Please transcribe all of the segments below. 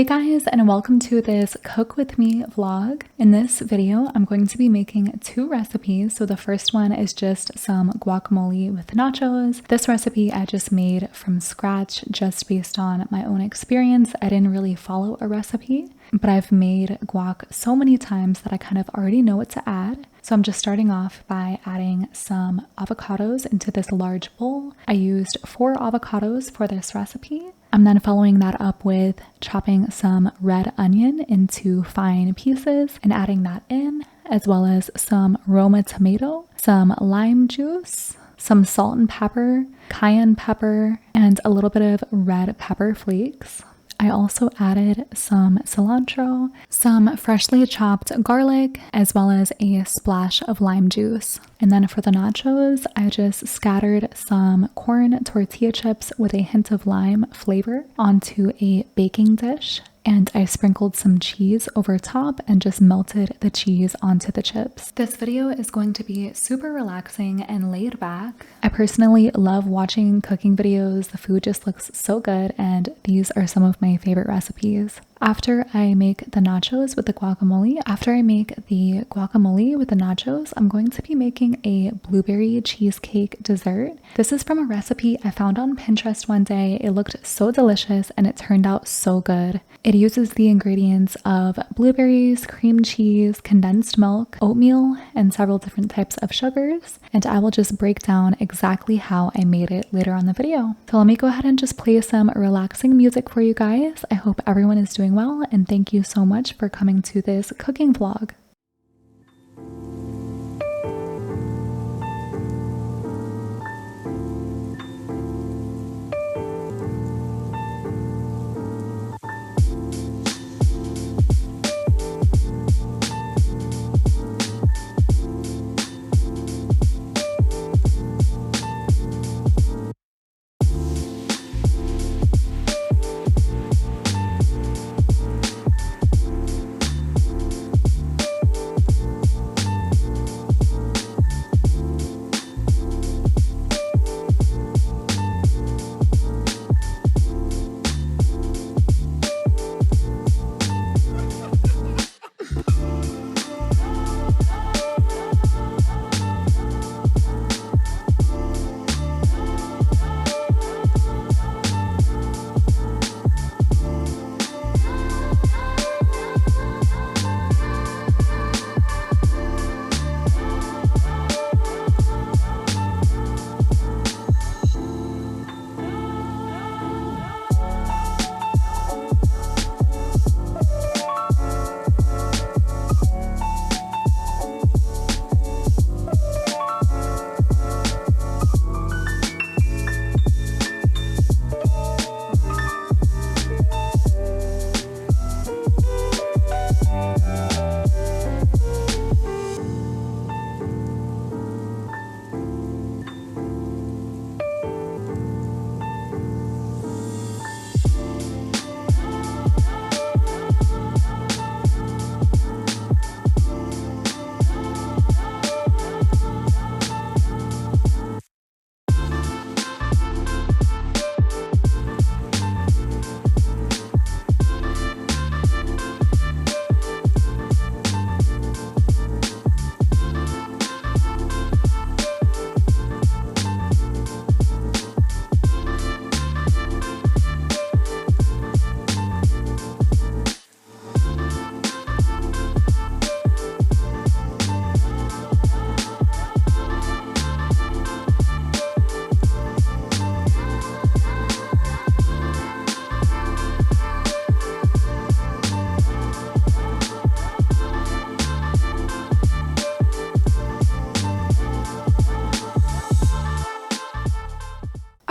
Hey guys, and welcome to this cook with me vlog. In this video, I'm going to be making two recipes. So the first one is just some guacamole with nachos. This recipe I just made from scratch just based on my own experience. I didn't really follow a recipe, but I've made guac so many times that I kind of already know what to add. So I'm just starting off by adding some avocados into this large bowl. I used 4 avocados for this recipe. I'm then following that up with chopping some red onion into fine pieces and adding that in, as well as some Roma tomato, some lime juice, some salt and pepper, cayenne pepper, and a little bit of red pepper flakes. I also added some cilantro, some freshly chopped garlic, as well as a splash of lime juice. And then for the nachos, I just scattered some corn tortilla chips with a hint of lime flavor onto a baking dish. And I sprinkled some cheese over top and just melted the cheese onto the chips. This video is going to be super relaxing and laid back. I personally love watching cooking videos. The food just looks so good, and these are some of my favorite recipes. After I make the nachos with the guacamole, I'm going to be making a blueberry cheesecake dessert. This is from a recipe I found on Pinterest one day. It looked so delicious and it turned out so good. It uses the ingredients of blueberries, cream cheese, condensed milk, oatmeal, and several different types of sugars. And I will just break down exactly how I made it later on the video. So let me go ahead and just play some relaxing music for you guys. I hope everyone is doing well, and thank you so much for coming to this cooking vlog.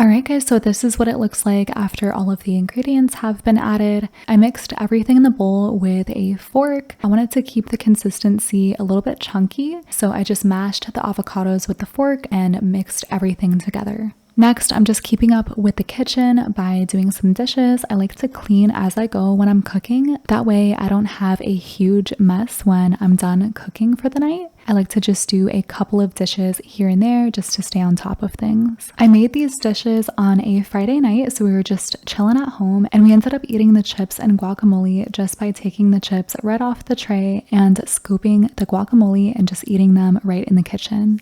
Alright guys, so this is what it looks like after all of the ingredients have been added. I mixed everything in the bowl with a fork. I wanted to keep the consistency a little bit chunky, so I just mashed the avocados with the fork and mixed everything together. Next, I'm just keeping up with the kitchen by doing some dishes. I like to clean as I go when I'm cooking. That way I don't have a huge mess when I'm done cooking for the night. I like to just do a couple of dishes here and there just to stay on top of things. I made these dishes on a Friday night, so we were just chilling at home, and we ended up eating the chips and guacamole just by taking the chips right off the tray and scooping the guacamole and just eating them right in the kitchen.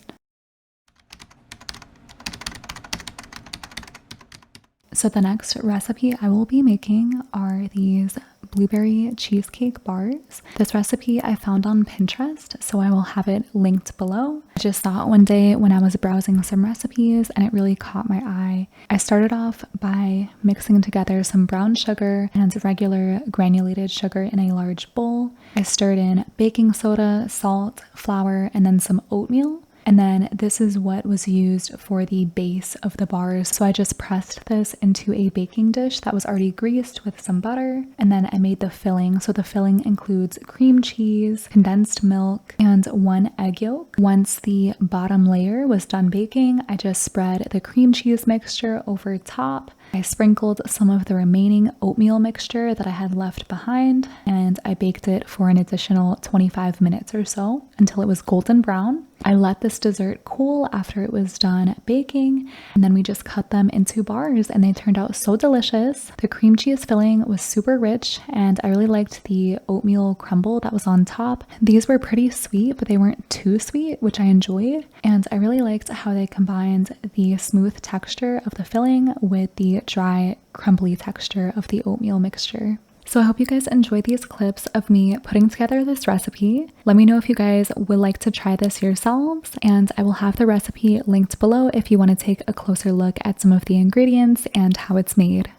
So the next recipe I will be making are these blueberry cheesecake bars. This recipe I found on Pinterest, so I will have it linked below. I just saw it one day when I was browsing some recipes and it really caught my eye. I started off by mixing together some brown sugar and regular granulated sugar in a large bowl. I stirred in baking soda, salt, flour, and then some oatmeal. And then this is what was used for the base of the bars. So I just pressed this into a baking dish that was already greased with some butter. And then I made the filling. So the filling includes cream cheese, condensed milk, and 1 egg yolk. Once the bottom layer was done baking, I just spread the cream cheese mixture over top. I sprinkled some of the remaining oatmeal mixture that I had left behind, and I baked it for an additional 25 minutes or so until it was golden brown. I let this dessert cool after it was done baking, and then we just cut them into bars and they turned out so delicious. The cream cheese filling was super rich and I really liked the oatmeal crumble that was on top. These were pretty sweet, but they weren't too sweet, which I enjoyed. And I really liked how they combined the smooth texture of the filling with the dry, crumbly texture of the oatmeal mixture. So I hope you guys enjoy these clips of me putting together this recipe. Let me know if you guys would like to try this yourselves, and I will have the recipe linked below if you want to take a closer look at some of the ingredients and how it's made.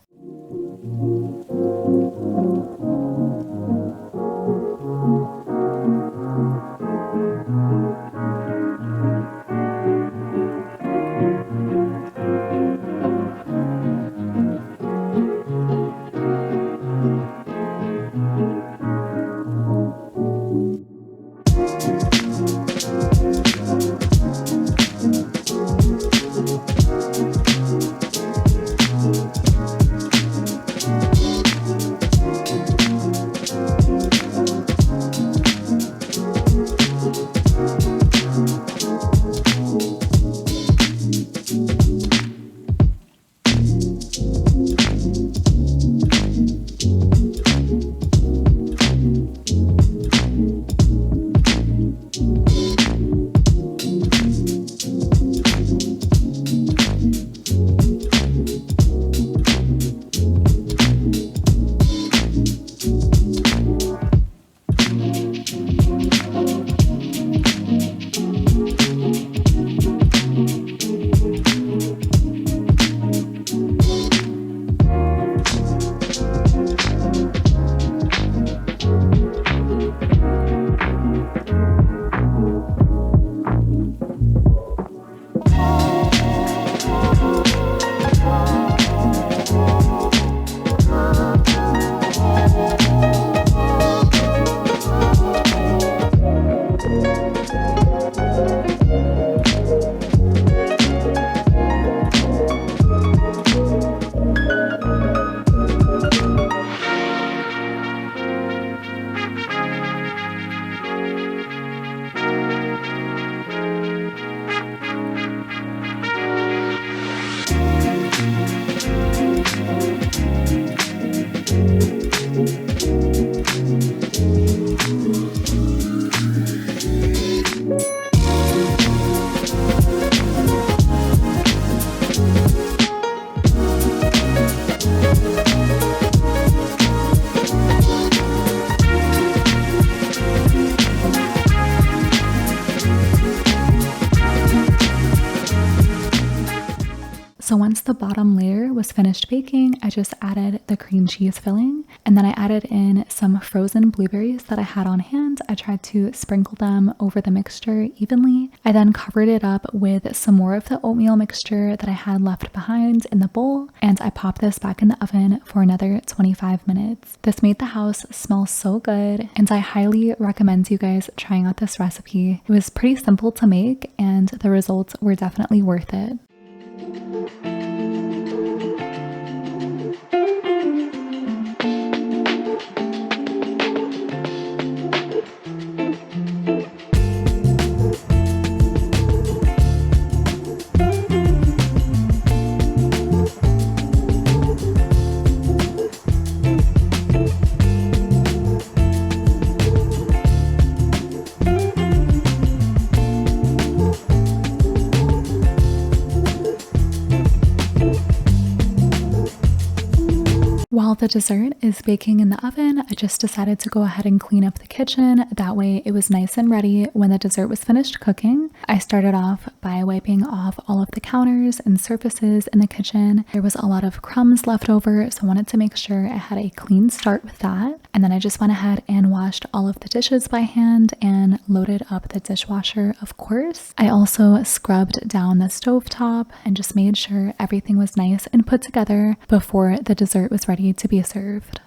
So once the bottom layer was finished baking, I just added the cream cheese filling, and then I added in some frozen blueberries that I had on hand. I tried to sprinkle them over the mixture evenly. I then covered it up with some more of the oatmeal mixture that I had left behind in the bowl, and I popped this back in the oven for another 25 minutes. This made the house smell so good, and I highly recommend you guys trying out this recipe. It was pretty simple to make, and the results were definitely worth it. While the dessert is baking in the oven, I just decided to go ahead and clean up the kitchen. That way it was nice and ready when the dessert was finished cooking. I started off by wiping off all of the counters and surfaces in the kitchen. There was a lot of crumbs left over, so I wanted to make sure I had a clean start with that. And then I just went ahead and washed all of the dishes by hand and loaded up the dishwasher, of course. I also scrubbed down the stovetop and just made sure everything was nice and put together before the dessert was ready to be served.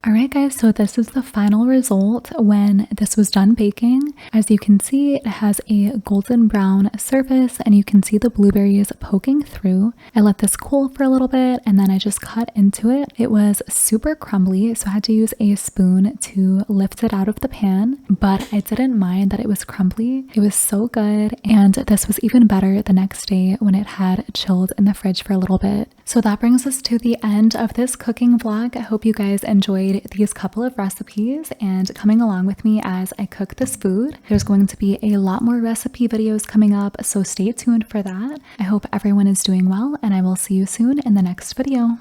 Alright guys, so this is the final result when this was done baking. As you can see, it has a golden brown surface and you can see the blueberries poking through. I let this cool for a little bit and then I just cut into it. It was super crumbly, so I had to use a spoon to lift it out of the pan, but I didn't mind that it was crumbly. It was so good, and this was even better the next day when it had chilled in the fridge for a little bit. So that brings us to the end of this cooking vlog. I hope you guys enjoyed these couple of recipes and coming along with me as I cook this food. There's going to be a lot more recipe videos coming up, so stay tuned for that. I hope everyone is doing well, and I will see you soon in the next video.